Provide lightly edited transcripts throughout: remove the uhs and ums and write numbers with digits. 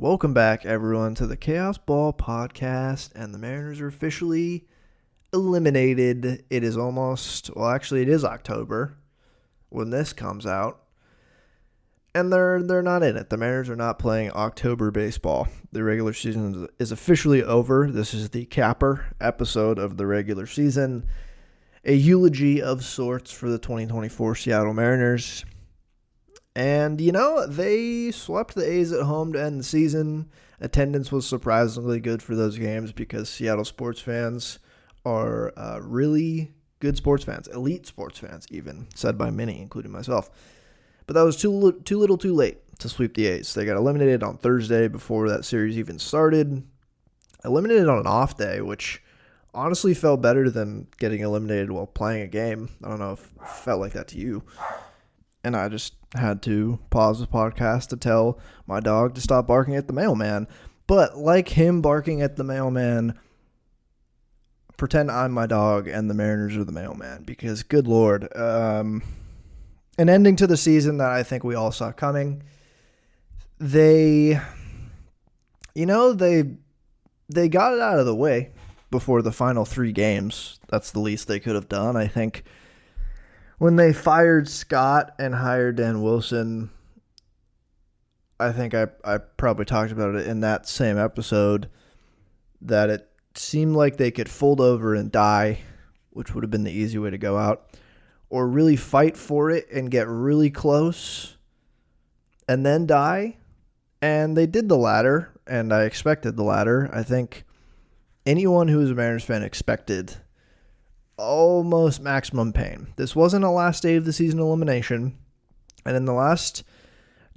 Welcome back, everyone, to the Chaos Ball podcast, and the Mariners are officially eliminated. It is it is October when this comes out, and they're not in it. The Mariners are not playing October baseball. The regular season is officially over. This is the capper episode of the regular season, a eulogy of sorts for the 2024 Seattle Mariners. And, they swept the A's at home to end the season. Attendance was surprisingly good for those games because Seattle sports fans are really good sports fans, elite sports fans even, said by many, including myself. But that was too little too late to sweep the A's. They got eliminated on Thursday before that series even started. Eliminated on an off day, which honestly felt better than getting eliminated while playing a game. I don't know if it felt like that to you. And I just had to pause the podcast to tell my dog to stop barking at the mailman. But like him barking at the mailman, pretend I'm my dog and the Mariners are the mailman. Because, good Lord, an ending to the season that I think we all saw coming. They got it out of the way before the final 3 games. That's the least they could have done, I think. When they fired Scott and hired Dan Wilson, I think I probably talked about it in that same episode, that it seemed like they could fold over and die, which would have been the easy way to go out, or really fight for it and get really close and then die. And they did the latter, and I expected the latter. I think anyone who is a Mariners fan expected almost maximum pain. This wasn't a last day of the season elimination. And in the last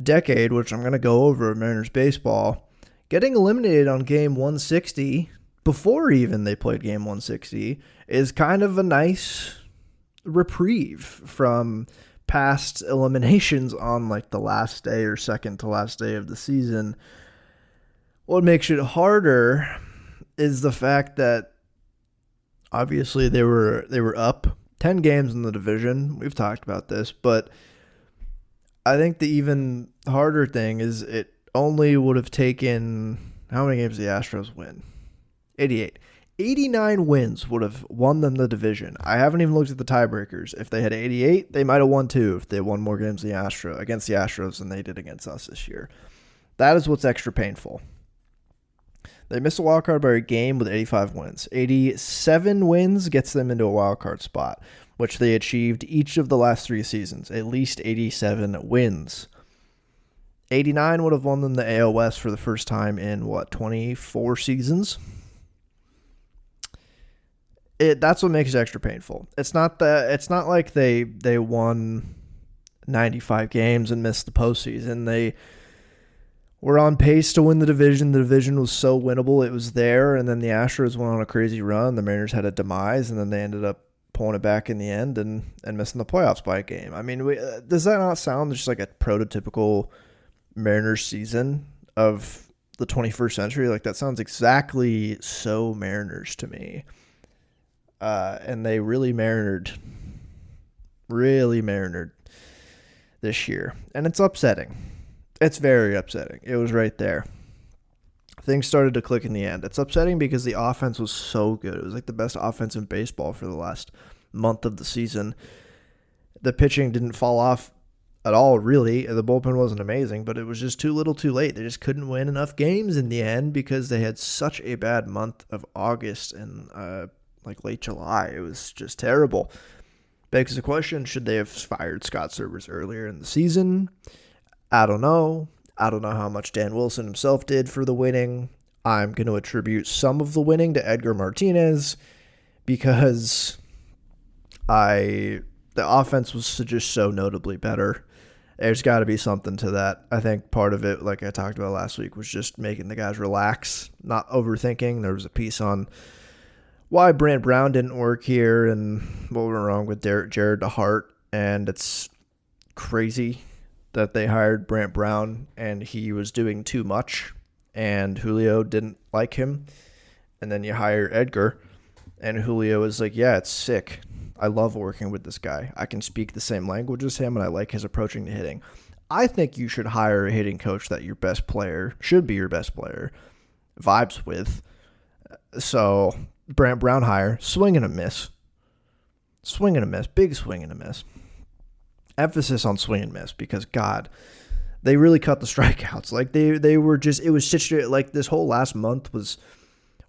decade, which I'm going to go over in Mariners baseball, getting eliminated on game 160, before even they played game 160, is kind of a nice reprieve from past eliminations on like the last day or second to last day of the season. What makes it harder is the fact that obviously, they were up 10 games in the division. We've talked about this, but I think the even harder thing is it only would have taken, how many games did the Astros win? 88. 89 wins would have won them the division. I haven't even looked at the tiebreakers. If they had 88, they might have won 2 if they won more games against the Astros than they did against us this year. That is what's extra painful. They missed a wild card by a game with 85 wins. 87 wins gets them into a wild card spot, which they achieved each of the last 3 seasons. At least 87 wins. 89 would have won them the AL West for the first time in, 24 seasons? That's what makes it extra painful. It's not like they won 95 games and missed the postseason. They were on pace to win the division. The division was so winnable. It was there, and then the Astros went on a crazy run. The Mariners had a demise, and then they ended up pulling it back in the end and missing the playoffs by a game. I mean, does that not sound just like a prototypical Mariners season of the 21st century? Like, that sounds exactly so Mariners to me. And they really marinered this year. And it's upsetting. It's very upsetting. It was right there. Things started to click in the end. It's upsetting because the offense was so good. It was like the best offense in baseball for the last month of the season. The pitching didn't fall off at all, really. The bullpen wasn't amazing, but it was just too little too late. They just couldn't win enough games in the end because they had such a bad month of August and late July. It was just terrible. Begs the question, should they have fired Scott Servers earlier in the season? I don't know. I don't know how much Dan Wilson himself did for the winning. I'm going to attribute some of the winning to Edgar Martinez because the offense was just so notably better. There's got to be something to that. I think part of it, like I talked about last week, was just making the guys relax, not overthinking. There was a piece on why Brant Brown didn't work here and what went wrong with Jared DeHart, and it's crazy that they hired Brant Brown and he was doing too much and Julio didn't like him. And then you hire Edgar and Julio is like, yeah, it's sick. I love working with this guy. I can speak the same language as him and I like his approaching to hitting. I think you should hire a hitting coach that your best player, should be your best player, vibes with. So, Brant Brown hire, swing and a miss. Swing and a miss, big swing and a miss. Emphasis on swing and miss because, God, they really cut the strikeouts. Like, they were just, it was such a, like, this whole last month was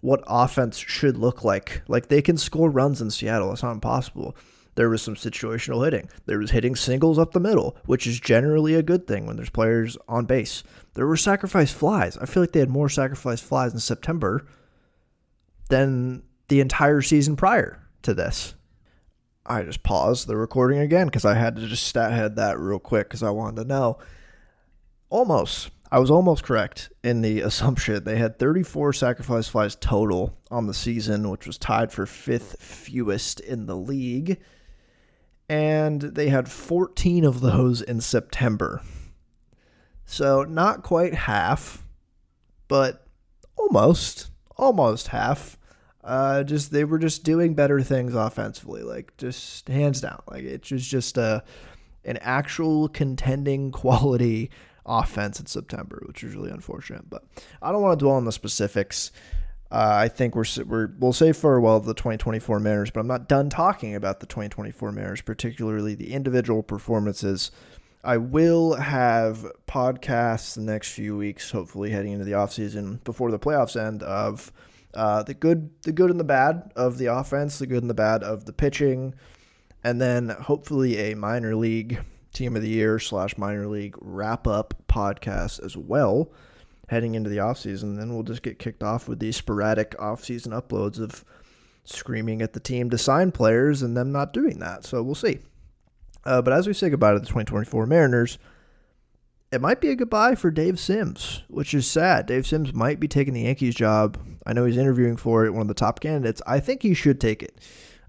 what offense should look like. Like, they can score runs in Seattle. It's not impossible. There was some situational hitting. There was hitting singles up the middle, which is generally a good thing when there's players on base. There were sacrifice flies. I feel like they had more sacrifice flies in September than the entire season prior to this. I just paused the recording again because I had to just stat head that real quick because I wanted to know. I was almost correct in the assumption. They had 34 sacrifice flies total on the season, which was tied for 5th fewest in the league. And they had 14 of those in September. So not quite half, but almost half. They were just doing better things offensively, like just hands down. Like it was just an actual contending quality offense in September, which was really unfortunate. But I don't want to dwell on the specifics. I think we'll say farewell to the 2024 Mariners, but I'm not done talking about the 2024 Mariners, particularly the individual performances. I will have podcasts the next few weeks, hopefully heading into the offseason before the playoffs end, of the good and the bad of the offense, the good and the bad of the pitching, and then hopefully a minor league team of the year / minor league wrap-up podcast as well, heading into the offseason. Then we'll just get kicked off with these sporadic offseason uploads of screaming at the team to sign players and them not doing that. So we'll see. But as we say goodbye to the 2024 Mariners, it might be a goodbye for Dave Sims, which is sad. Dave Sims might be taking the Yankees job. I know he's interviewing for it, one of the top candidates. I think he should take it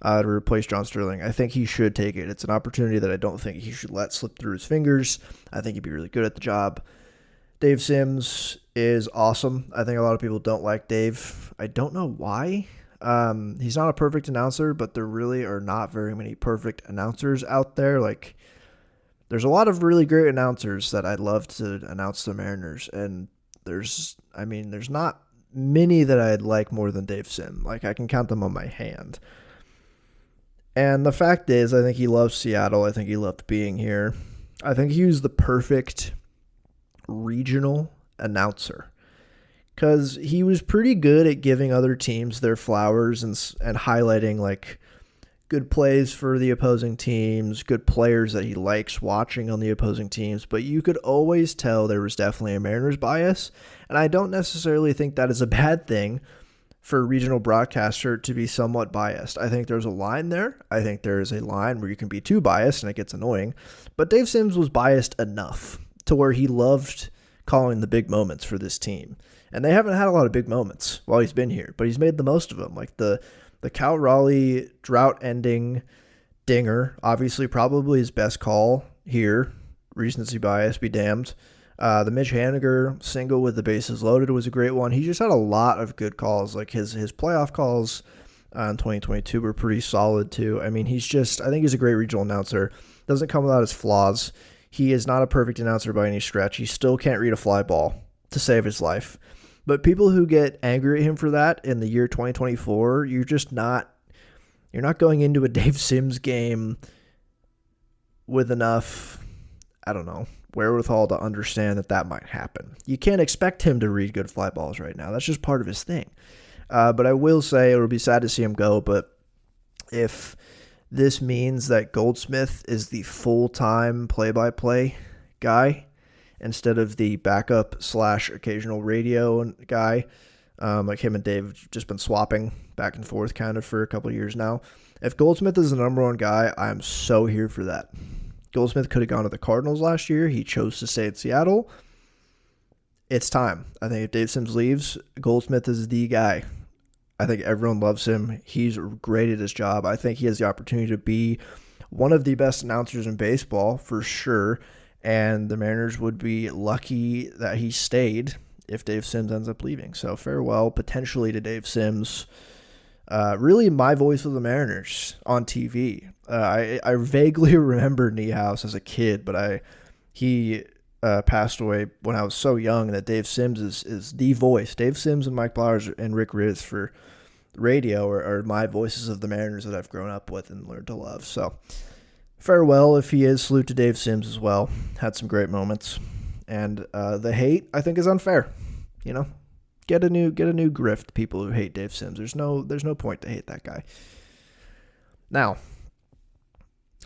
to replace John Sterling. I think he should take it. It's an opportunity that I don't think he should let slip through his fingers. I think he'd be really good at the job. Dave Sims is awesome. I think a lot of people don't like Dave. I don't know why. He's not a perfect announcer, but there really are not very many perfect announcers out there. Like, there's a lot of really great announcers that I'd love to announce the Mariners, and there's not many that I'd like more than Dave Sim. Like, I can count them on my hand. And the fact is, I think he loves Seattle. I think he loved being here. I think he was the perfect regional announcer because he was pretty good at giving other teams their flowers and highlighting like good plays for the opposing teams, good players that he likes watching on the opposing teams, but you could always tell there was definitely a Mariners bias, and I don't necessarily think that is a bad thing for a regional broadcaster to be somewhat biased. I think there's a line there. I think there is a line where you can be too biased and it gets annoying, but Dave Sims was biased enough to where he loved calling the big moments for this team. And they haven't had a lot of big moments while he's been here, but he's made the most of them. Like the Cal Raleigh drought-ending dinger, obviously probably his best call here. Recency bias be damned. The Mitch Haniger single with the bases loaded was a great one. He just had a lot of good calls. Like his playoff calls in 2022 were pretty solid too. I mean, I think he's a great regional announcer. Doesn't come without his flaws. He is not a perfect announcer by any stretch. He still can't read a fly ball to save his life. But people who get angry at him for that in the year 2024, you're not going into a Dave Sims game with enough, I don't know, wherewithal to understand that might happen. You can't expect him to read good fly balls right now. That's just part of his thing. But I will say it would be sad to see him go, but if this means that Goldsmith is the full-time play-by-play guy instead of the backup / occasional radio guy. Like him and Dave have just been swapping back and forth kind of for a couple of years now. If Goldsmith is the number one guy, I'm so here for that. Goldsmith could have gone to the Cardinals last year. He chose to stay at Seattle. It's time. I think if Dave Sims leaves, Goldsmith is the guy. I think everyone loves him. He's great at his job. I think he has the opportunity to be one of the best announcers in baseball for sure. And the Mariners would be lucky that he stayed if Dave Sims ends up leaving. So farewell potentially to Dave Sims. Really my voice of the Mariners on TV. I vaguely remember Niehaus as a kid, but he passed away when I was so young, and that Dave Sims is the voice. Dave Sims and Mike Blowers and Rick Riz for radio are my voices of the Mariners that I've grown up with and learned to love. So farewell if he is. Salute to Dave Sims as well. Had some great moments. And the hate, I think, is unfair. You know, get a new grift, people who hate Dave Sims. There's no point to hate that guy. Now,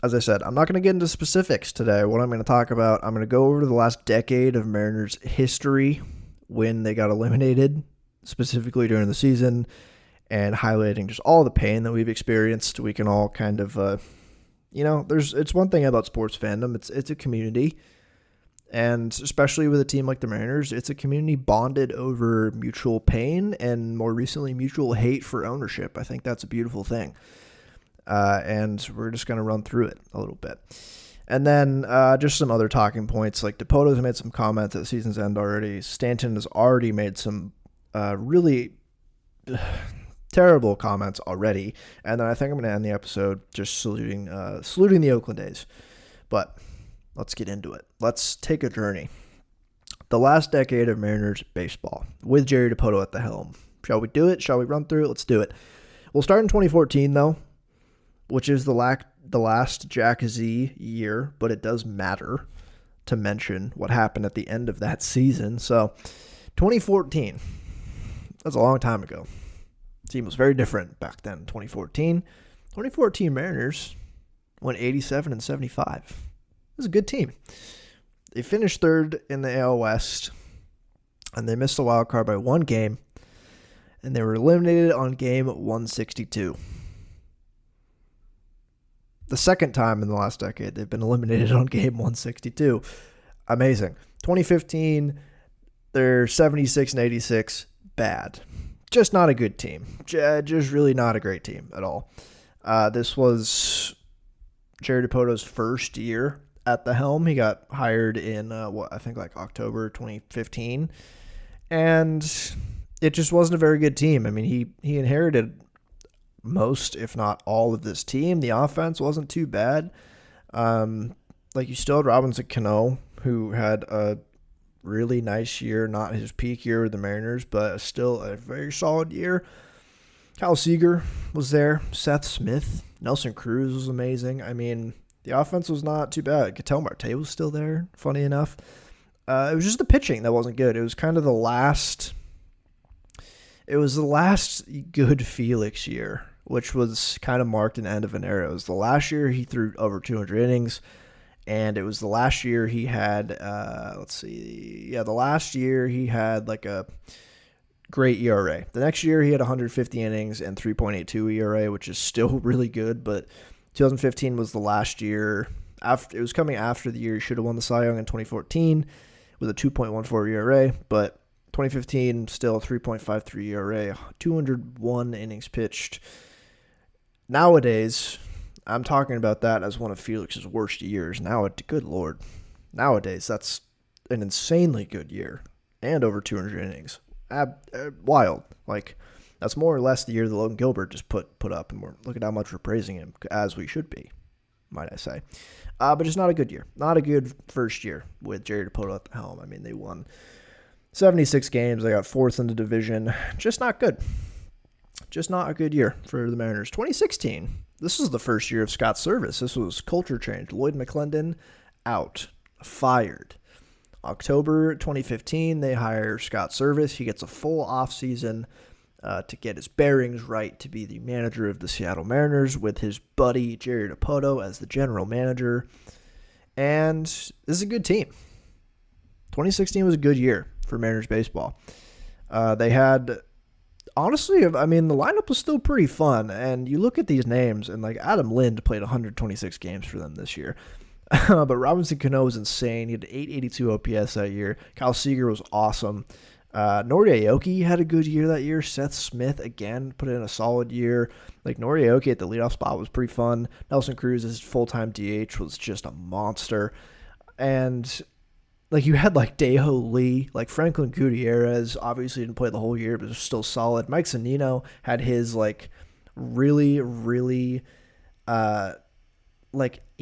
as I said, I'm not going to get into specifics today. What I'm going to talk about, I'm going to go over the last decade of Mariners history when they got eliminated, specifically during the season, and highlighting just all the pain that we've experienced. We can all kind of, it's one thing about sports fandom. It's a community. And especially with a team like the Mariners, it's a community bonded over mutual pain and more recently mutual hate for ownership. I think that's a beautiful thing. And we're just going to run through it a little bit. And then just some other talking points, like Dipoto has made some comments at the season's end already. Stanton has already made some really terrible comments already. And then I think I'm going to end the episode just saluting the Oakland A's. But let's get into it. Let's take a journey. The last decade of Mariners baseball with Jerry Dipoto at the helm. Shall we do it? Shall we run through it? Let's do it. We'll start in 2014, though, which is the last Jack Z year, but it does matter to mention what happened at the end of that season. So 2014, that's a long time ago. The team was very different back then, 2014. 2014 Mariners went 87-75. It was a good team. They finished third in the AL West, and they missed the wild card by one game, and they were eliminated on game 162. The second time in the last decade they've been eliminated on game 162. Amazing. 2015, they're 76-86. Bad. Just not a good team. Just really not a great team at all. This was Jerry Dipoto's first year at the helm. He got hired in October 2015, and it just wasn't a very good team. I mean, he inherited most, if not all, of this team. The offense wasn't too bad. You still had Robinson Cano, who had a really nice year, not his peak year with the Mariners, but still a very solid year. Kyle Seager was there. Seth Smith, Nelson Cruz was amazing. I mean, the offense was not too bad. Ketel Marte was still there, funny enough. It was just the pitching that wasn't good. It was kind of the last good Felix year, which was kind of marked an end of an era. It was the last year he threw over 200 innings, and it was the last year he had, the last year he had like a great ERA. The next year he had 150 innings and 3.82 ERA, which is still really good, but 2015 was the last year. It was coming after the year he should have won the Cy Young in 2014 with a 2.14 ERA, but 2015 still 3.53 ERA, 201 innings pitched. Nowadays, I'm talking about that as one of Felix's worst years. Good Lord. Nowadays, that's an insanely good year and over 200 innings. Wild. That's more or less the year that Logan Gilbert just put up, and look at how much we're praising him, as we should be, might I say. But just not a good year. Not a good first year with Jerry Dipoto at the helm. I mean, they won 76 games. They got fourth in the division. Just not good. Just not a good year for the Mariners. 2016, this was the first year of Scott's service. This was culture change. Lloyd McClendon out, fired. October 2015, they hire Scott Service. He gets a full offseason to get his bearings right to be the manager of the Seattle Mariners with his buddy Jerry Dipoto as the general manager. And this is a good team. 2016 was a good year for Mariners baseball. They had, honestly, the lineup was still pretty fun. And you look at these names, and Adam Lind played 126 games for them this year. But Robinson Cano was insane. He had 882 OPS that year. Kyle Seager was awesome. Nori Aoki had a good year that year. Seth Smith, again, put in a solid year. Nori Aoki at the leadoff spot was pretty fun. Nelson Cruz, his full-time DH, was just a monster. And, you had, Daeho Lee. Franklin Gutierrez obviously didn't play the whole year, but was still solid. Mike Zunino had his, really, really,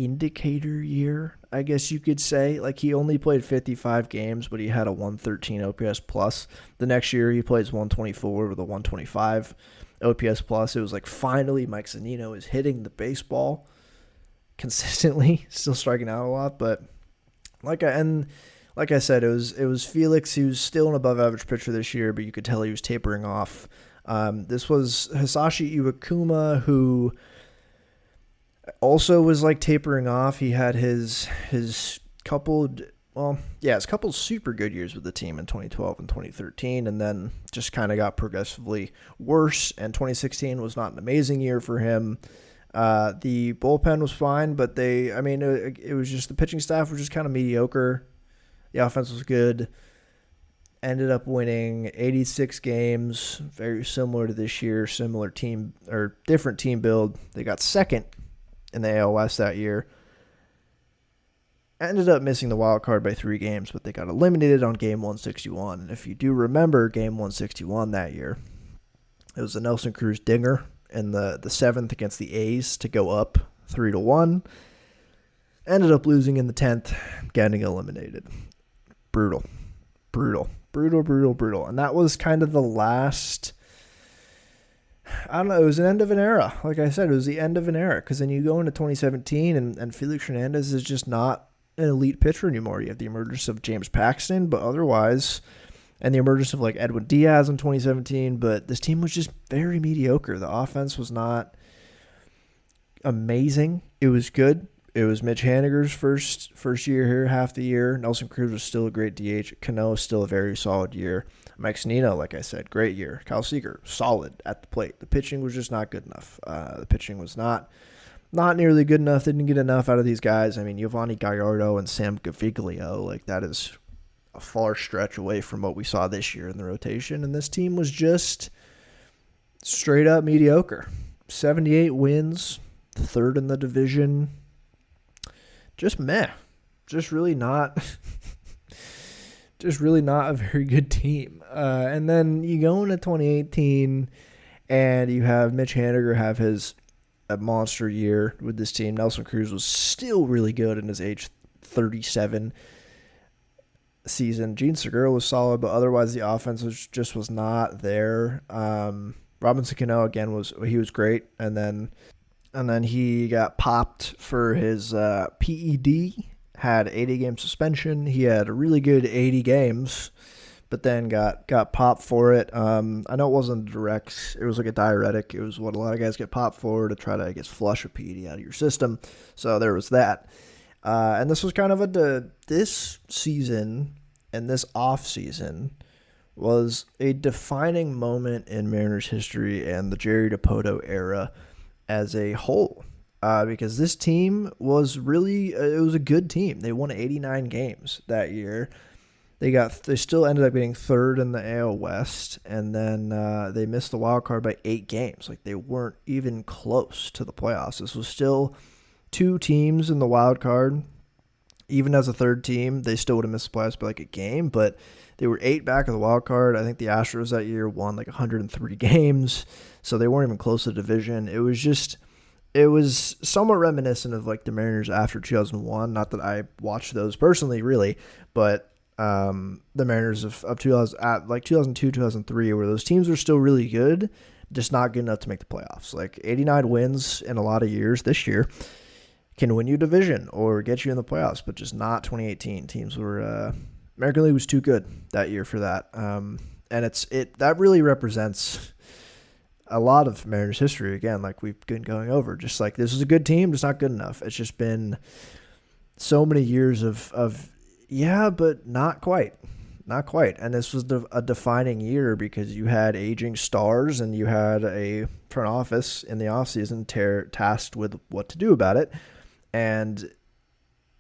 indicator year, I guess you could say. Like, he only played 55 games, but he had a 113 OPS plus. The next year, he plays 124 with a 125 OPS plus. It was like, finally, Mike Zunino is hitting the baseball consistently, still striking out a lot. But like I said, it was Felix. He was still an above-average pitcher this year, but you could tell he was tapering off. This was Hisashi Iwakuma, who also was like tapering off. He had his couple super good years with the team in 2012 and 2013, and then just kind of got progressively worse. And 2016 was not an amazing year for him. The bullpen was fine, but it was just the pitching staff was just kind of mediocre. The offense was good. Ended up winning 86 games, very similar to this year, similar team or different team build. They got second in the AL West that year. Ended up missing the wild card by 3 games, but they got eliminated on game 161. And if you do remember game 161 that year, it was the Nelson Cruz dinger in the 7th against the A's to go up 3-1. Ended up losing in the 10th, getting eliminated. Brutal. And that was kind of the last, I don't know, it was an end of an era. Like I said, it was the end of an era, because then you go into 2017 and Felix Hernandez is just not an elite pitcher anymore. You have the emergence of James Paxton, but otherwise, and the emergence of like Edwin Diaz in 2017, but this team was just very mediocre. The offense was not amazing. It was good. It was Mitch Haniger's first year here, half the year. Nelson Cruz was still a great DH. Cano still a very solid year. Mike Zunino, like I said, great year. Kyle Seager, solid at the plate. The pitching was just not good enough. The pitching was not nearly good enough. They didn't get enough out of these guys. I mean, Giovanni Gallardo and Sam Gaviglio, like that is a far stretch away from what we saw this year in the rotation. And this team was just straight up mediocre. 78 wins, third in the division. Just meh. Just really not a very good team. And then you go into 2018 and you have Mitch Haniger have a monster year with this team. Nelson Cruz was still really good in his age 37 season. Gene Segura was solid, but otherwise the offense was not there. Robinson Cano again was great, and then he got popped for his PED, had 80-game suspension. He had a really good 80 games, but then got popped for it. I know it wasn't direct. It was like a diuretic. It was what a lot of guys get popped for to try to, I guess, flush a PED out of your system. So there was that. And this was kind of this season and this off season was a defining moment in Mariners history and the Jerry Dipoto era as a whole, because this team was really it was a good team. They won 89 games that year. They still ended up getting third in the AL West, and then they missed the wild card by 8 games. Like, they weren't even close to the playoffs. This was still 2 teams in the wild card. Even as a third team, they still would have missed the playoffs by like a game, but they were 8 back of the wild card. I think the Astros that year won like 103 games, so they weren't even close to the division. It was somewhat reminiscent of like the Mariners after 2001. Not that I watched those personally, really, but the Mariners of 2002, 2003, where those teams were still really good, just not good enough to make the playoffs. Like 89 wins in a lot of years this year can win you a division or get you in the playoffs, but just not 2018. Teams were American League was too good that year for that, and that really represents a lot of Mariners history. Again, like we've been going over, just like this is a good team, just not good enough. It's just been so many years of yeah, but not quite. And this was a defining year because you had aging stars and you had a front office in the offseason tasked with what to do about it. And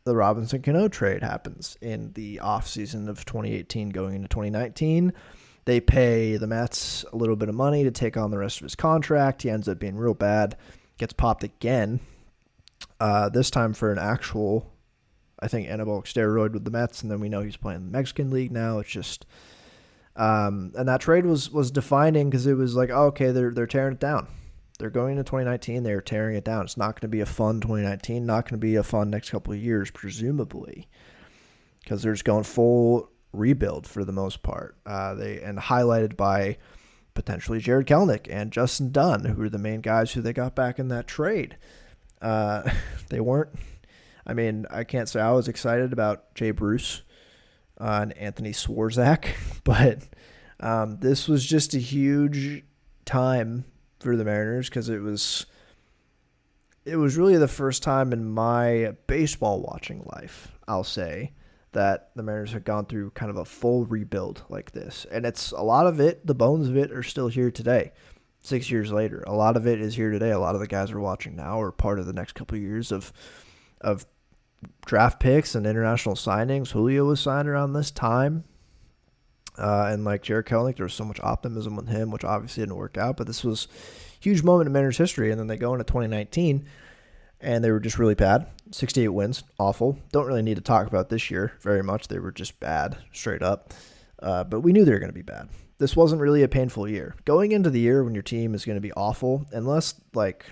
the Robinson Cano trade happens in the offseason of 2018 going into 2019. They pay the Mets a little bit of money to take on the rest of his contract. He ends up being real bad, gets popped again, this time for an actual, I think, anabolic steroid with the Mets, and then we know he's playing the Mexican League now. It's just, and that trade was defining because it was like, oh, okay, they're tearing it down. They're going into 2019. They're tearing it down. It's not going to be a fun 2019. Not going to be a fun next couple of years, presumably, because they're just going full rebuild for the most part. And highlighted by potentially Jared Kelenic and Justin Dunn, who are the main guys who they got back in that trade. They weren't. I mean, I can't say I was excited about Jay Bruce and Anthony Swarzak, but this was just a huge time for the Mariners because it was really the first time in my baseball watching life, I'll say, that the Mariners have gone through kind of a full rebuild like this. And it's a lot of it, the bones of it are still here today, 6 years later. A lot of it is here today. A lot of the guys we're watching now are part of the next couple of years of draft picks and international signings. Julio was signed around this time. And like Jared Kelenic, there was so much optimism with him, which obviously didn't work out. But this was a huge moment in Mariners history. And then they go into 2019, and they were just really bad. 68 wins, awful. Don't really need to talk about this year very much. They were just bad, straight up. But we knew they were going to be bad. This wasn't really a painful year. Going into the year when your team is going to be awful, unless like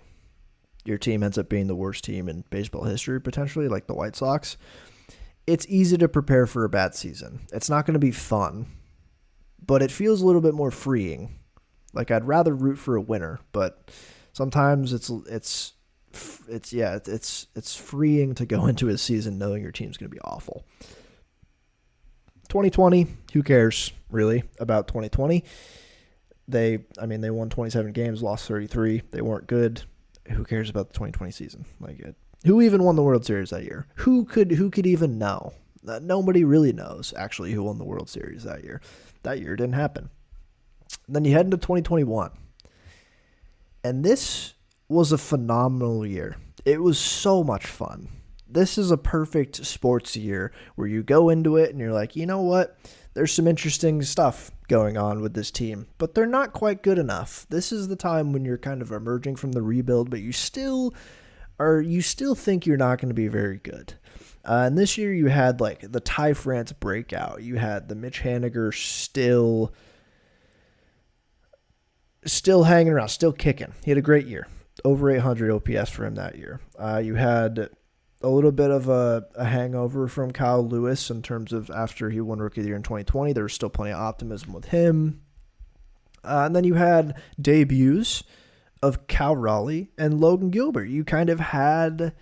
your team ends up being the worst team in baseball history, potentially, like the White Sox, it's easy to prepare for a bad season. It's not going to be fun, but it feels a little bit more freeing. Like I'd rather root for a winner, but sometimes it's freeing to go into a season knowing your team's going to be awful. 2020, who cares really about 2020? They won 27 games, lost 33. They weren't good. Who cares about the 2020 season? Who even won the World Series that year? Who could even know? Nobody really knows actually who won the World Series that year. That year didn't happen. Then you head into 2021. And this was a phenomenal year. It was so much fun. This is a perfect sports year where you go into it and you're like, you know what? There's some interesting stuff going on with this team, but they're not quite good enough. This is the time when you're kind of emerging from the rebuild, but you still think you're not going to be very good. And this year you had like the Ty France breakout. You had the Mitch Haniger still hanging around, still kicking. He had a great year. Over 800 OPS for him that year. You had a little bit of a hangover from Kyle Lewis in terms of after he won Rookie of the Year in 2020. There was still plenty of optimism with him. And then you had debuts of Cal Raleigh and Logan Gilbert. You kind of had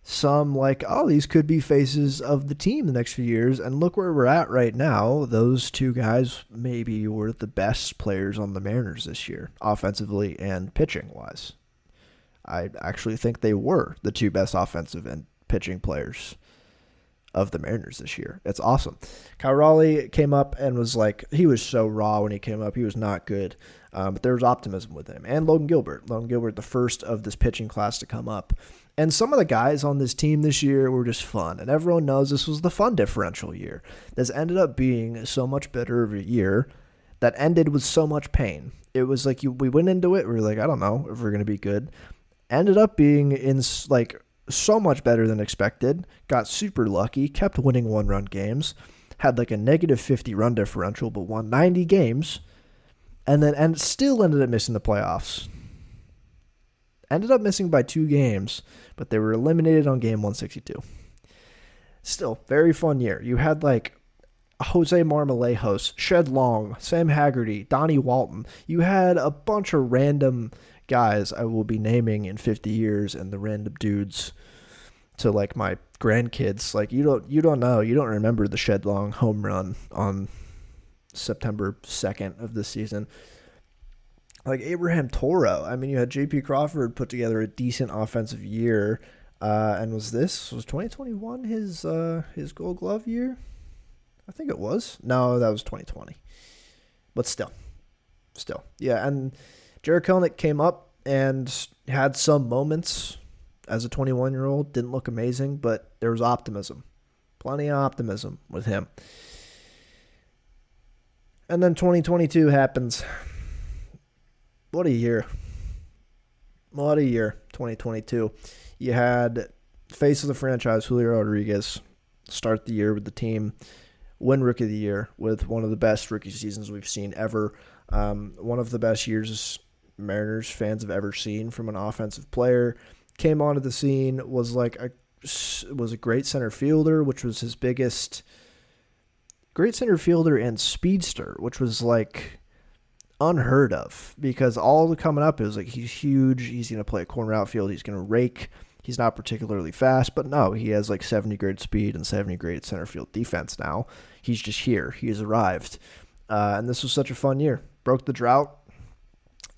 some like, oh, these could be faces of the team the next few years. And look where we're at right now. Those two guys maybe were the best players on the Mariners this year, offensively and pitching-wise. I actually think they were the two best offensive and pitching players of the Mariners this year. It's awesome. Kyle Raleigh came up and was like, he was so raw when he came up. He was not good. But there was optimism with him. And Logan Gilbert, the first of this pitching class to come up. And some of the guys on this team this year were just fun. And everyone knows this was the fun differential year. This ended up being so much better of a year that ended with so much pain. It was like we went into it, we were like, I don't know if we're going to be good. Ended up being in like so much better than expected. Got super lucky. Kept winning one-run games. Had like a negative 50 run differential, but won 90 games. And still ended up missing the playoffs. Ended up missing by 2 games, but they were eliminated on game 162. Still, very fun year. You had like Jose Marmolejos, Shed Long, Sam Haggerty, Donnie Walton. You had a bunch of random guys I will be naming in 50 years and the random dudes to like my grandkids. Like you don't know. You don't remember the Shed Long home run on September 2nd of this season. Like Abraham Toro. I mean, you had J.P. Crawford put together a decent offensive year. And was 2021 his Gold Glove year? I think it was. No, that was 2020. But still. Yeah, and Jared Kelenic came up and had some moments as a 21-year-old. Didn't look amazing, but there was optimism. Plenty of optimism with him. And then 2022 happens. What a year. 2022. You had face of the franchise, Julio Rodriguez, start the year with the team, win Rookie of the Year with one of the best rookie seasons we've seen ever. One of the best years Mariners fans have ever seen from an offensive player. Came onto the scene, was a great center fielder, which was his biggest. Great center fielder and speedster, which was like unheard of, because all coming up is like he's huge, he's going to play a corner outfield, he's going to rake, he's not particularly fast, but no, he has like 70 grade speed and 70 grade center field defense now. He's just here. He has arrived. And this was such a fun year. Broke the drought.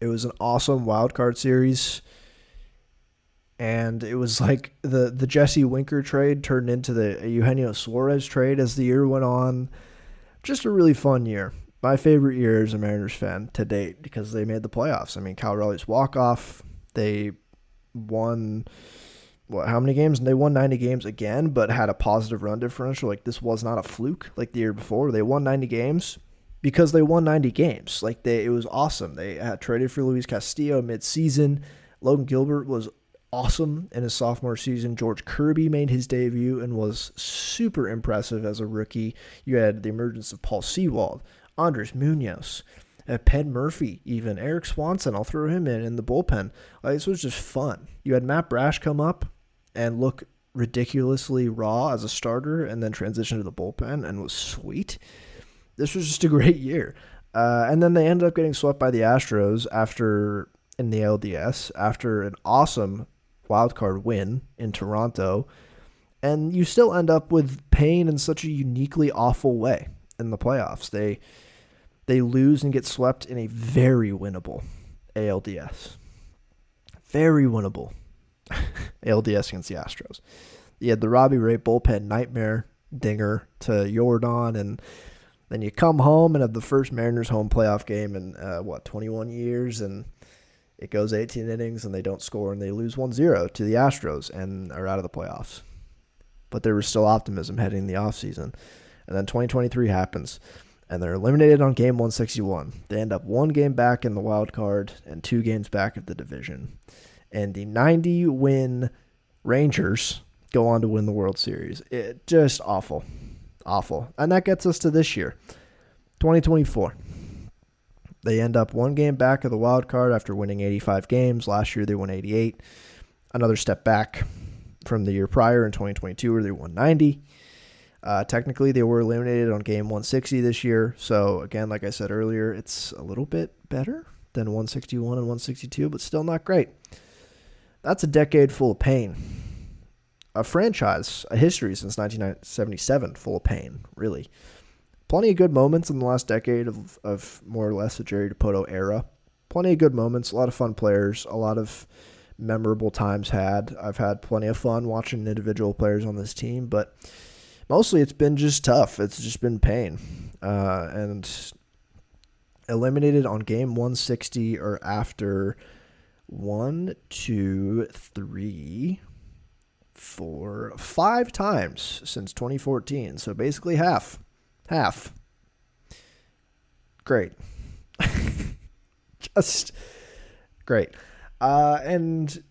It was an awesome wild card series. And it was like the Jesse Winker trade turned into the Eugenio Suarez trade as the year went on. Just a really fun year. My favorite year as a Mariners fan to date, because they made the playoffs. I mean, Cal Raleigh's walk-off, they won, how many games? And they won 90 games again, but had a positive run differential. Like, this was not a fluke like the year before. They won 90 games because they won 90 games. Like, it was awesome. They had traded for Luis Castillo mid-season. Logan Gilbert was awesome in his sophomore season. George Kirby made his debut and was super impressive as a rookie. You had the emergence of Paul Sewald, Andres Munoz, Penn Murphy, even Eric Swanson. I'll throw him in the bullpen. Like, this was just fun. You had Matt Brash come up and look ridiculously raw as a starter and then transition to the bullpen and was sweet. This was just a great year. And then they ended up getting swept by the Astros in the LDS after an awesome wildcard win in Toronto, and you still end up with pain in such a uniquely awful way in the playoffs. They lose and get swept in a very winnable ALDS. Very winnable ALDS against the Astros. You had the Robbie Ray bullpen nightmare dinger to Jordan, and then you come home and have the first Mariners home playoff game in 21 years, and it goes 18 innings, and they don't score, and they lose 1-0 to the Astros and are out of the playoffs. But there was still optimism heading in the offseason. And then 2023 happens, and they're eliminated on game 161. They end up 1 game back in the wild card and 2 games back of the division. And the 90-win Rangers go on to win the World Series. It just awful. Awful. And that gets us to this year, 2024. They end up 1 game back of the wild card after winning 85 games. Last year they won 88. Another step back from the year prior in 2022 where they won 90. Technically, they were eliminated on game 160 this year. So, again, like I said earlier, it's a little bit better than 161 and 162, but still not great. That's a decade full of pain. A franchise, a history since 1977 full of pain, really. Plenty of good moments in the last decade of more or less the Jerry Dipoto era. Plenty of good moments, a lot of fun players, a lot of memorable times had. I've had plenty of fun watching individual players on this team, but mostly it's been just tough. It's just been pain. And eliminated on game 160 or after 1, 2, 3, 4, 5 times since 2014. So basically half. Great. Just great. And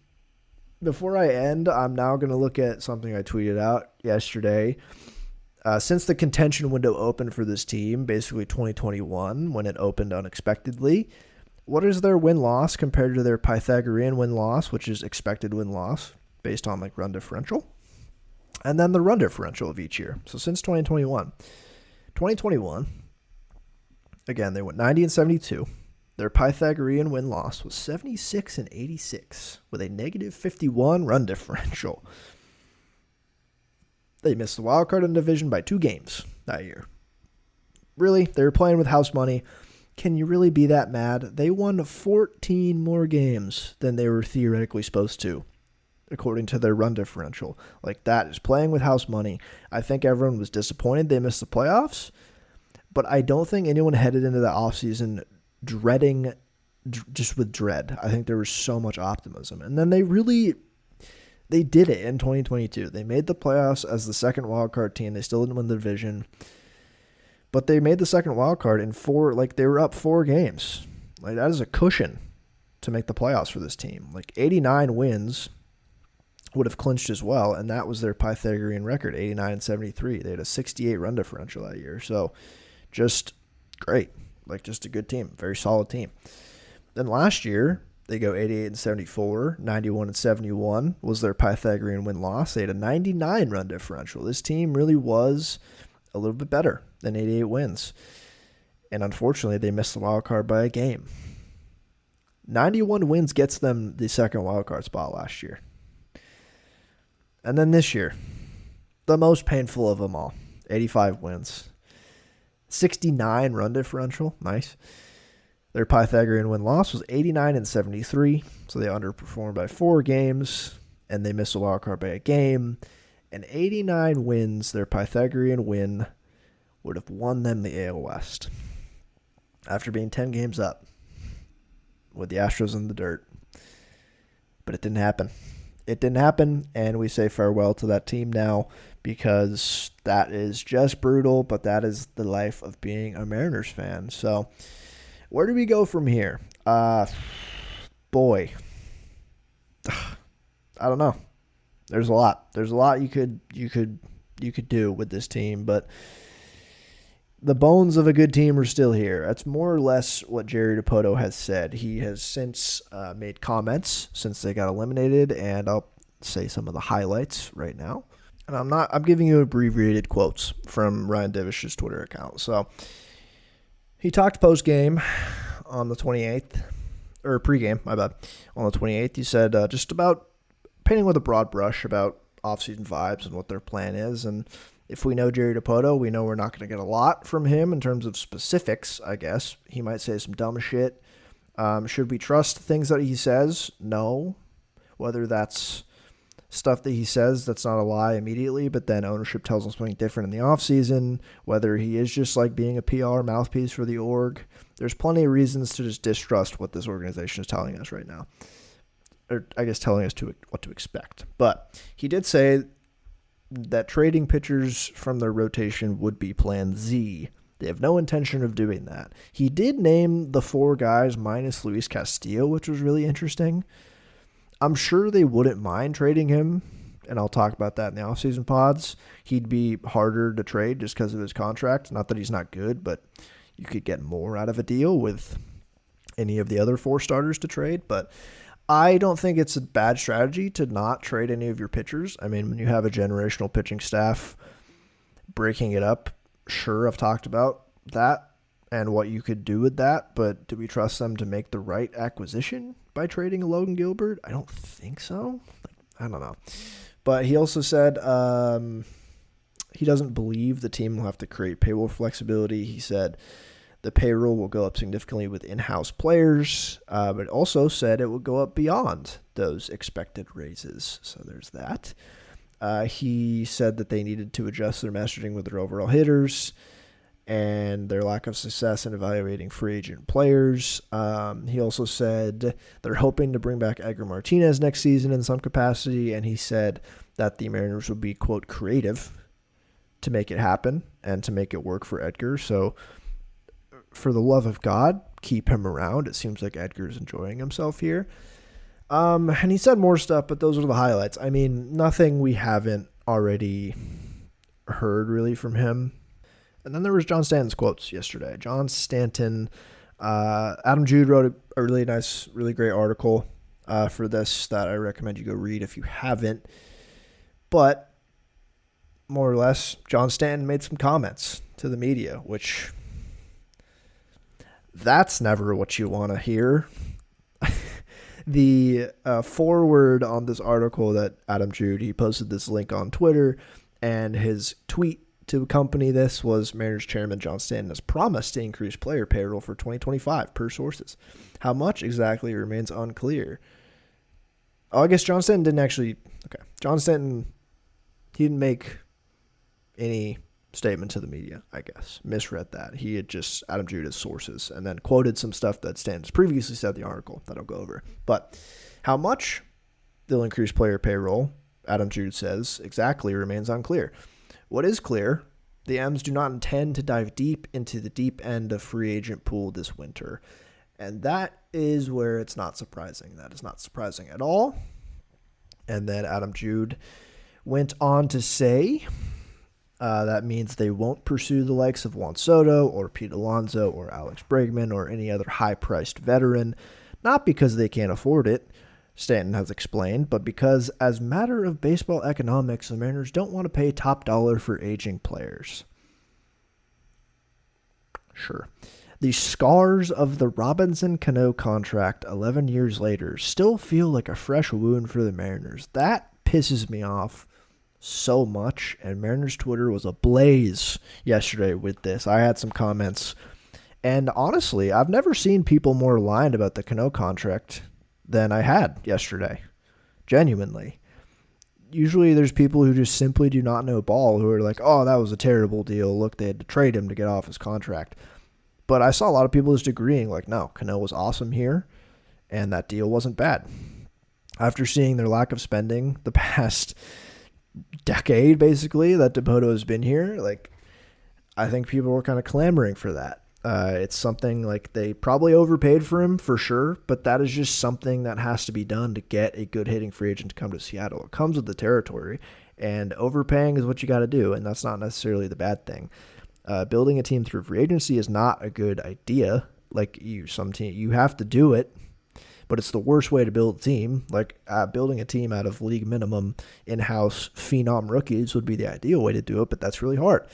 before I end, I'm now going to look at something I tweeted out yesterday. Since the contention window opened for this team, basically 2021, when it opened unexpectedly, what is their win-loss compared to their Pythagorean win-loss, which is expected win-loss based on like run differential, and then the run differential of each year. So since 2021, again, they went 90 and 72. Their Pythagorean win-loss was 76 and 86 with a negative 51 run differential. They missed the wild card in the division by 2 games that year. Really, they were playing with house money. Can you really be that mad? They won 14 more games than they were theoretically supposed to, according to their run differential. Like, that is playing with house money. I think everyone was disappointed they missed the playoffs, but I don't think anyone headed into the offseason dreading, just with dread. I think there was so much optimism. And then they did it in 2022. They made the playoffs as the second wildcard team. They still didn't win the division, but they made the second wildcard in 4, like they were up 4 games. Like, that is a cushion to make the playoffs for this team. Like, 89 wins would have clinched as well, and that was their Pythagorean record, 89 and 73. They had a 68 run differential that year. So just great. Like, just a good team, very solid team. Then last year, they go 88 and 74, 91 and 71 was their Pythagorean win-loss. They had a 99 run differential. This team really was a little bit better than 88 wins. And unfortunately, they missed the wild card by a game. 91 wins gets them the second wild card spot last year. And then this year, the most painful of them all, 85 wins. 69 run differential, nice. Their Pythagorean win-loss was 89 and 73, so they underperformed by 4 games, and they missed a wild card by a game. And 89 wins, their Pythagorean win, would have won them the AL West. After being 10 games up with the Astros in the dirt. But it didn't happen. It didn't happen, and we say farewell to that team now because that is just brutal, but that is the life of being a Mariners fan. So where do we go from here? Boy. I don't know. There's a lot. There's a lot you could do with this team, but the bones of a good team are still here. That's more or less what Jerry Dipoto has said. He has since made comments since they got eliminated, and I'll say some of the highlights right now. And I'm giving you abbreviated quotes from Ryan Divish's Twitter account. So he talked post-game on the 28th, or pre-game, my bad. On the 28th, he said just about painting with a broad brush about off-season vibes and what their plan is. And if we know Jerry Dipoto, we know we're not going to get a lot from him in terms of specifics, I guess. He might say some dumb shit. Should we trust things that he says? No. Whether that's stuff that he says that's not a lie immediately, but then ownership tells him something different in the offseason, whether he is just like being a PR mouthpiece for the org. There's plenty of reasons to just distrust what this organization is telling us right now. Or I guess telling us what to expect. But he did say that trading pitchers from their rotation would be plan Z. They have no intention of doing that. He did name the 4 guys minus Luis Castillo, which was really interesting. I'm sure they wouldn't mind trading him, and I'll talk about that in the offseason pods. He'd be harder to trade just because of his contract. Not that he's not good, but you could get more out of a deal with any of the other 4 starters to trade. But I don't think it's a bad strategy to not trade any of your pitchers. I mean, when you have a generational pitching staff, breaking it up, sure, I've talked about that and what you could do with that, but do we trust them to make the right acquisition by trading Logan Gilbert? I don't think so. I don't know. But he also said he doesn't believe the team will have to create payroll flexibility. He said the payroll will go up significantly with in-house players, but also said it will go up beyond those expected raises. So there's that. He said that they needed to adjust their messaging with their overall hitters and their lack of success in evaluating free agent players. He also said they're hoping to bring back Edgar Martinez next season in some capacity, and he said that the Mariners would be, quote, creative to make it happen and to make it work for Edgar. So for the love of God, keep him around. It seems like Edgar's enjoying himself here. And he said more stuff, but those are the highlights. I mean, nothing we haven't already heard really from him. And then there was John Stanton's quotes yesterday. John Stanton, Adam Jude wrote a really nice, really great article for this that I recommend you go read if you haven't. But more or less, John Stanton made some comments to the media, which that's never what you want to hear. The foreword on this article that Adam Jude, he posted this link on Twitter, and his tweet to accompany this was Mariners chairman John Stanton has promised to increase player payroll for 2025 per sources. How much exactly remains unclear. Oh, I guess John Stanton didn't actually. Okay. John Stanton, he didn't make any statement to the media, I guess. Misread that. He had just Adam Jude as sources and then quoted some stuff that Stanton's previously said in the article that I'll go over. But how much they'll increase player payroll, Adam Jude says, exactly remains unclear. What is clear, the M's do not intend to dive deep into the deep end of free agent pool this winter. And that is where it's not surprising. That is not surprising at all. And then Adam Jude went on to say that means they won't pursue the likes of Juan Soto or Pete Alonso or Alex Bregman or any other high-priced veteran. Not because they can't afford it, Stanton has explained, but because as matter of baseball economics, the Mariners don't want to pay top dollar for aging players. Sure. The scars of the Robinson-Cano contract 11 years later still feel like a fresh wound for the Mariners. That pisses me off so much, and Mariners Twitter was ablaze yesterday with this. I had some comments, and honestly, I've never seen people more aligned about the Cano contract than I had yesterday. Genuinely. Usually there's people who just simply do not know ball who are like, oh, that was a terrible deal. Look, they had to trade him to get off his contract. But I saw a lot of people just agreeing, like, no, Cano was awesome here, and that deal wasn't bad. After seeing their lack of spending the past decade, basically, that Dipoto has been here, like, I think people were kind of clamoring for that. It's something like they probably overpaid for him for sure, but that is just something that has to be done to get a good hitting free agent to come to Seattle. It comes with the territory, and overpaying is what you got to do, and that's not necessarily the bad thing. Building a team through free agency is not a good idea. Like you have to do it, but it's the worst way to build a team. Like building a team out of league minimum in-house phenom rookies would be the ideal way to do it, but that's really hard.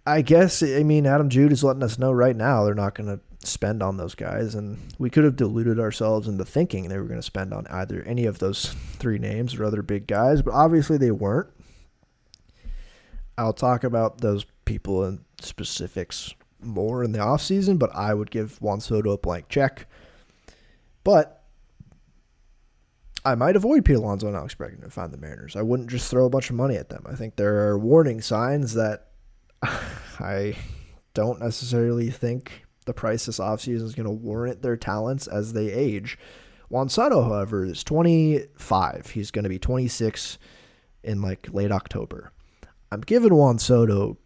Adam Jude is letting us know right now they're not going to spend on those guys, and we could have deluded ourselves into thinking they were going to spend on either any of those three names or other big guys, but obviously they weren't. I'll talk about those people in specifics more in the offseason, but I would give Juan Soto a blank check. But I might avoid Pete Alonso and Alex Bregman and find the Mariners. I wouldn't just throw a bunch of money at them. I think there are warning signs that I don't necessarily think the price this offseason is going to warrant their talents as they age. Juan Soto, however, is 25. He's going to be 26 in late October. I'm giving Juan Soto,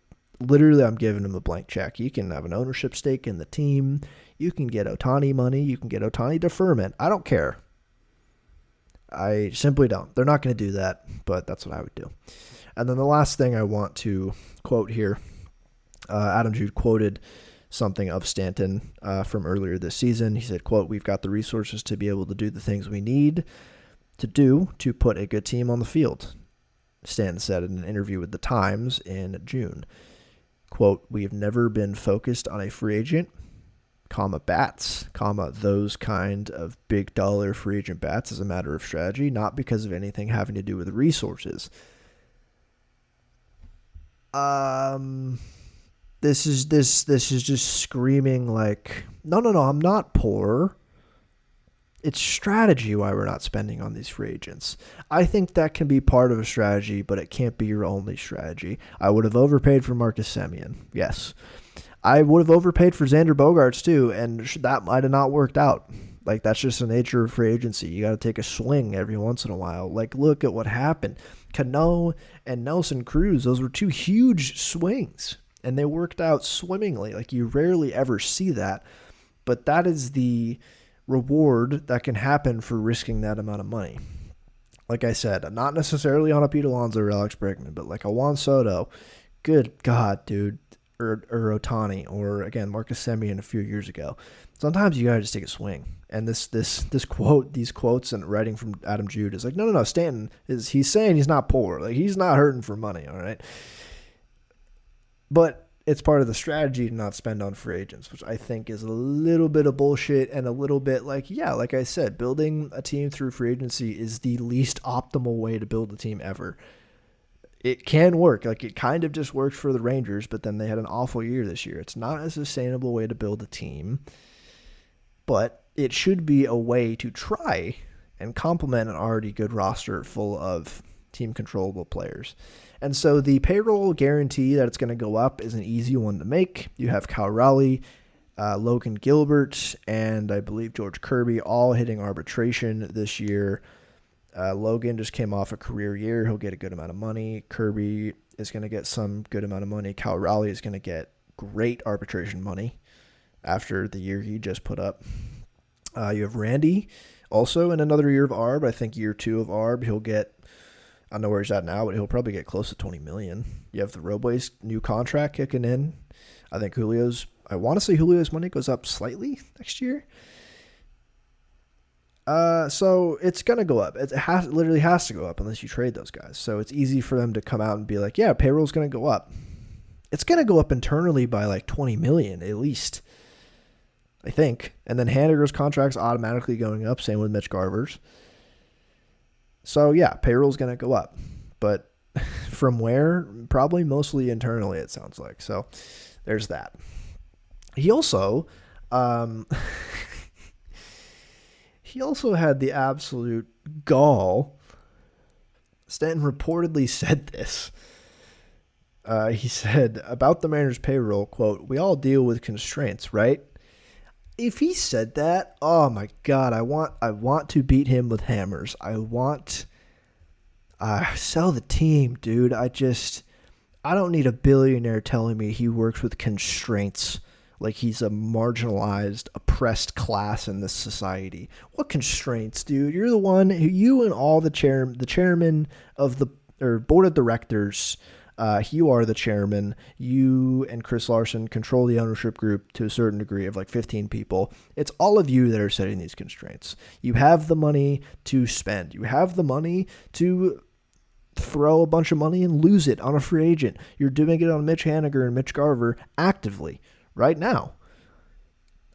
I'm giving him a blank check. You can have an ownership stake in the team. You can get Ohtani money. You can get Ohtani deferment. I don't care. I simply don't. They're not going to do that, but that's what I would do. And then the last thing I want to quote here, Adam Jude quoted something of Stanton from earlier this season. He said, quote, "We've got the resources to be able to do the things we need to do to put a good team on the field." Stanton said in an interview with The Times in June, quote, "We have never been focused on a free agent, bats, those kind of big dollar free agent bats as a matter of strategy, not because of anything having to do with resources." This is just screaming like, no, I'm not poor. It's strategy why we're not spending on these free agents. I think that can be part of a strategy, but it can't be your only strategy. I would have overpaid for Marcus Semien. Yes. I would have overpaid for Xander Bogaerts too, and that might have not worked out. Like, that's just the nature of free agency. You got to take a swing every once in a while. Like, look at what happened. Cano and Nelson Cruz, those were two huge swings, and they worked out swimmingly. Like, you rarely ever see that, but that is the reward that can happen for risking that amount of money. Like I said, not necessarily on a Pete Alonso or Alex Bregman, but like a Juan Soto. Good God, dude. Or Ohtani, or again, Marcus Semien a few years ago. Sometimes you gotta just take a swing. And this quote, these quotes and writing from Adam Jude is like, no, Stanton he's saying he's not poor. Like, he's not hurting for money, all right? But it's part of the strategy to not spend on free agents, which I think is a little bit of bullshit and a little bit like I said, building a team through free agency is the least optimal way to build a team ever. It can work. Like, it kind of just worked for the Rangers, but then they had an awful year this year. It's not a sustainable way to build a team, but it should be a way to try and complement an already good roster full of team controllable players. And so the payroll guarantee that it's going to go up is an easy one to make. You have Kyle Raleigh, Logan Gilbert, and I believe George Kirby all hitting arbitration this year. Logan just came off a career year. He'll get a good amount of money. Kirby is going to get some good amount of money. Kyle Raleigh is going to get great arbitration money after the year he just put up. You have Randy also in another year of ARB. I think year 2 of ARB, he'll get, I don't know where he's at now, but he'll probably get close to $20 million. You have the Robles new contract kicking in. I think I want to say Julio's money goes up slightly next year. So it's gonna go up. It literally has to go up unless you trade those guys. So it's easy for them to come out and be like, yeah, payroll's gonna go up. It's gonna go up internally by like 20 million at least, I think. And then Haniger's contract's automatically going up. Same with Mitch Garver's. So yeah, payroll's gonna go up, but from where? Probably mostly internally. It sounds like. So there's that. He also. He also had the absolute gall. Stanton reportedly said this. He said about the Mariners' payroll, quote, "We all deal with constraints, right?" If he said that, oh my God, I want to beat him with hammers. I want sell the team, dude. I don't need a billionaire telling me he works with constraints. Like he's a marginalized, oppressed class in this society. What constraints, dude? You're the one who, you and all the chairman of the board of directors. You are the chairman. You and Chris Larson control the ownership group to a certain degree of like 15 people. It's all of you that are setting these constraints. You have the money to spend. You have the money to throw a bunch of money and lose it on a free agent. You're doing it on Mitch Haniger and Mitch Garver actively. Right now.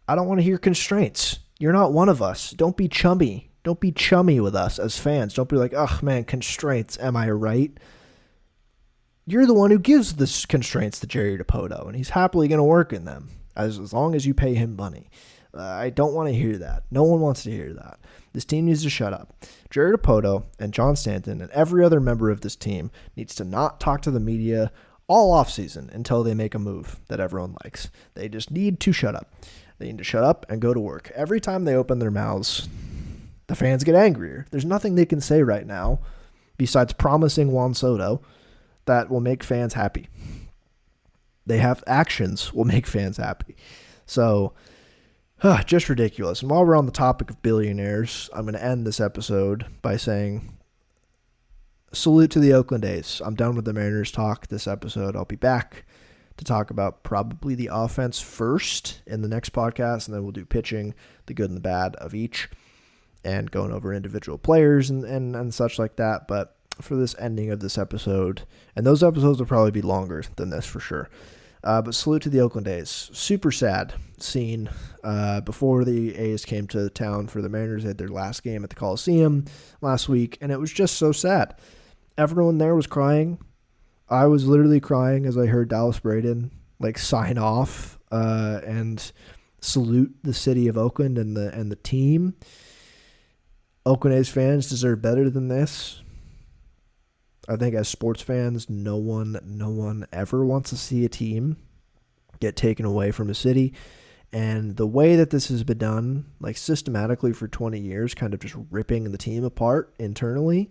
I don't want to hear constraints. You're not one of us. Don't be chummy. Don't be chummy with us as fans. Don't be like, oh man, constraints. Am I right? You're the one who gives the constraints to Jerry Dipoto, and he's happily going to work in them as long as you pay him money. I don't want to hear that. No one wants to hear that. This team needs to shut up. Jerry Dipoto and John Stanton and every other member of this team needs to not talk to the media all offseason until they make a move that everyone likes. They just need to shut up. They need to shut up and go to work. Every time they open their mouths, the fans get angrier. There's nothing they can say right now besides promising Juan Soto that will make fans happy. They have actions will make fans happy. So, just ridiculous. And while we're on the topic of billionaires, I'm going to end this episode by saying, salute to the Oakland A's. I'm done with the Mariners talk this episode. I'll be back to talk about probably the offense first in the next podcast, and then we'll do pitching, the good and the bad of each, and going over individual players and such like that. But for this ending of this episode, and those episodes will probably be longer than this for sure. But salute to the Oakland A's. Super sad scene before the A's came to town for the Mariners. They had their last game at the Coliseum last week, and it was just so sad. Everyone there was crying. I was literally crying as I heard Dallas Braden sign off and salute the city of Oakland and the team. Oakland A's fans deserve better than this. I think as sports fans, no one ever wants to see a team get taken away from a city. And the way that this has been done, systematically for 20 years, kind of just ripping the team apart internally,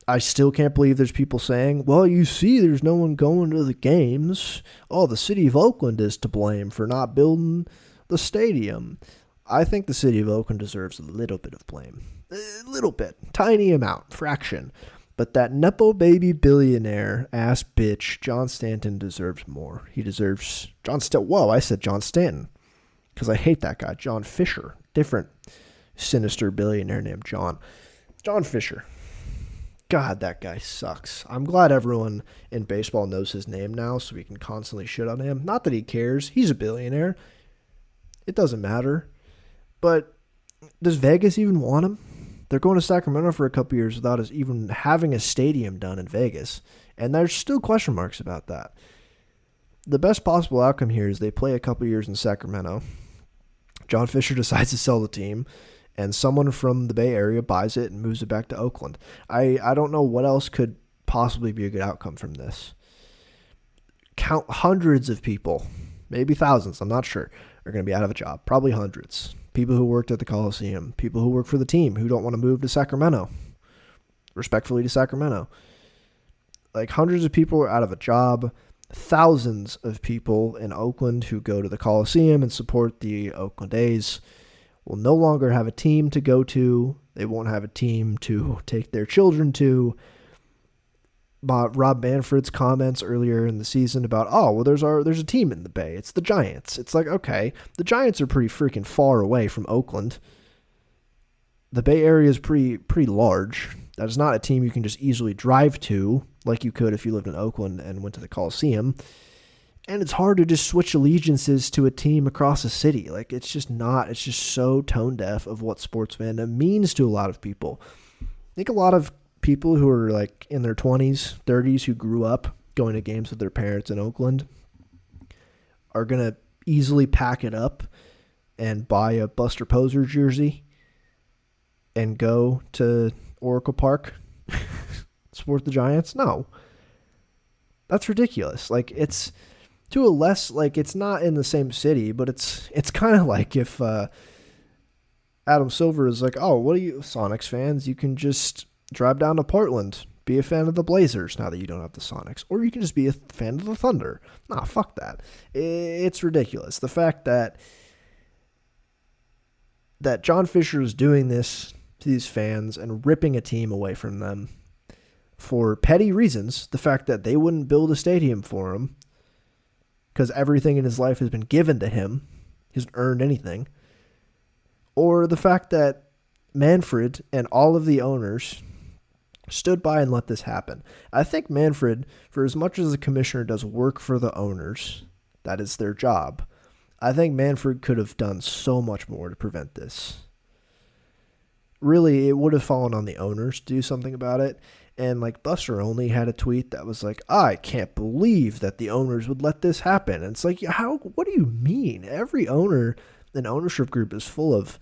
I still can't believe there's people saying, well, you see, there's no one going to the games. Oh, the city of Oakland is to blame for not building the stadium. I think the city of Oakland deserves a little bit of blame. A little bit. Tiny amount. Fraction. But that Nepo baby billionaire ass bitch, John Stanton, deserves more. He deserves John Stanton. Whoa, I said John Stanton because I hate that guy. John Fisher. Different sinister billionaire named John. John Fisher. God, that guy sucks. I'm glad everyone in baseball knows his name now so we can constantly shit on him. Not that he cares. He's a billionaire. It doesn't matter. But does Vegas even want him? They're going to Sacramento for a couple years without us even having a stadium done in Vegas. And there's still question marks about that. The best possible outcome here is they play a couple years in Sacramento. John Fisher decides to sell the team, and someone from the Bay Area buys it and moves it back to Oakland. I don't know what else could possibly be a good outcome from this. Count hundreds of people, maybe thousands, I'm not sure, are going to be out of a job. Probably hundreds. People who worked at the Coliseum, people who work for the team who don't want to move to Sacramento, respectfully to Sacramento. Hundreds of people are out of a job. Thousands of people in Oakland who go to the Coliseum and support the Oakland A's will no longer have a team to go to. They won't have a team to take their children to. Rob Manfred's comments earlier in the season about, oh, well, there's a team in the Bay. It's the Giants. It's okay, the Giants are pretty freaking far away from Oakland. the Bay Area is pretty large. That is not a team you can just easily drive to like you could if you lived in Oakland and went to the Coliseum. And it's hard to just switch allegiances to a team across a city. Like, it's just so tone deaf of what sports fandom means to a lot of people. I think a lot of people who are like in their 20s, 30s, who grew up going to games with their parents in Oakland are going to easily pack it up and buy a Buster Poser jersey and go to Oracle Park, support the Giants. No, that's ridiculous. Like, it's to a less, like, it's not in the same city, but it's kind of like if Adam Silver is like, oh, what are you Sonics fans? You can just drive down to Portland, be a fan of the Blazers now that you don't have the Sonics, or you can just be a fan of the Thunder. Nah, fuck that. It's ridiculous. The fact that John Fisher is doing this to these fans and ripping a team away from them for petty reasons, the fact that they wouldn't build a stadium for him because everything in his life has been given to him, he hasn't earned anything, or the fact that Manfred and all of the owners stood by and let this happen. I think Manfred, for as much as the commissioner does work for the owners, that is their job, I think Manfred could have done so much more to prevent this. Really, it would have fallen on the owners to do something about it. And like Buster only had a tweet that was like, I can't believe that the owners would let this happen. And it's like, what do you mean? Every owner and ownership group is full of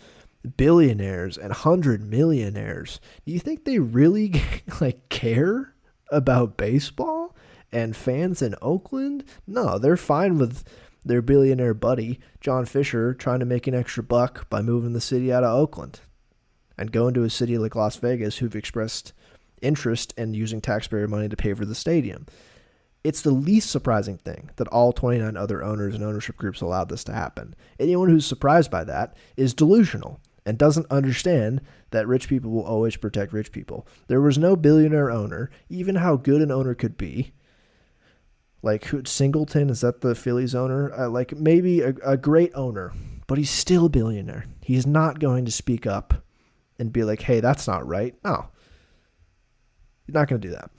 billionaires and 100 millionaires. Do you think they really like care about baseball and fans in Oakland? No, they're fine with their billionaire buddy, John Fisher, trying to make an extra buck by moving the city out of Oakland and going to a city like Las Vegas who've expressed interest in using taxpayer money to pay for the stadium. It's the least surprising thing that all 29 other owners and ownership groups allowed this to happen. Anyone who's surprised by that is delusional and doesn't understand that rich people will always protect rich people. There was no billionaire owner, even how good an owner could be. Like, Singleton, is that the Phillies owner? Like, maybe a great owner, but he's still a billionaire. He's not going to speak up and be like, hey, that's not right. No. You're not going to do that.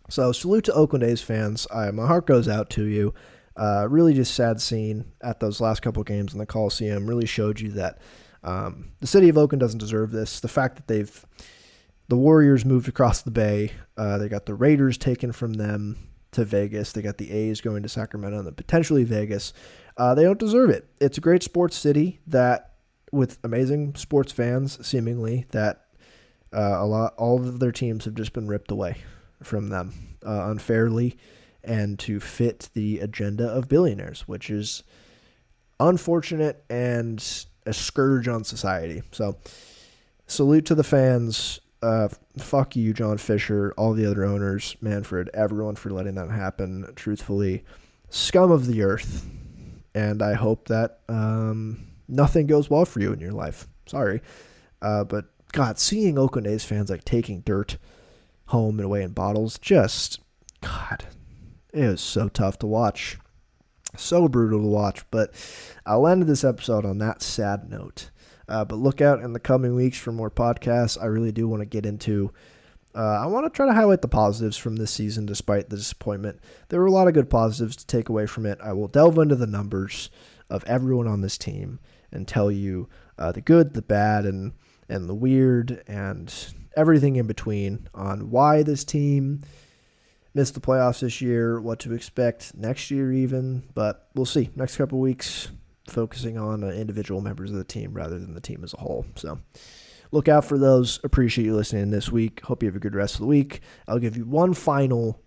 So salute to Oakland A's fans. My heart goes out to you. Really just sad scene at those last couple games in the Coliseum really showed you that the city of Oakland doesn't deserve this. The fact that the Warriors moved across the bay, they got the Raiders taken from them to Vegas. They got the A's going to Sacramento and then potentially Vegas. They don't deserve it. It's a great sports city that, with amazing sports fans, seemingly, that all of their teams have just been ripped away from them unfairly and to fit the agenda of billionaires, which is unfortunate and a scourge on society. So salute to the fans. Fuck you, John Fisher, all the other owners, Manfred, everyone for letting that happen. Truthfully, scum of the earth. And I hope that nothing goes well for you in your life. Sorry. But God, seeing Oakland A's fans like taking dirt home and away in bottles, God, it was so tough to watch. So brutal to watch. But I'll end this episode on that sad note. But look out in the coming weeks for more podcasts. I really do want to get into, I want to try to highlight the positives from this season despite the disappointment. There were a lot of good positives to take away from it. I will delve into the numbers of everyone on this team and tell you the good, the bad, and the weird, and everything in between on why this team missed the playoffs this year, what to expect next year even, but we'll see. Next couple of weeks, focusing on individual members of the team rather than the team as a whole. So look out for those. Appreciate you listening this week. Hope you have a good rest of the week. I'll give you one final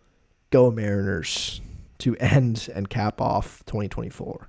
Go Mariners to end and cap off 2024.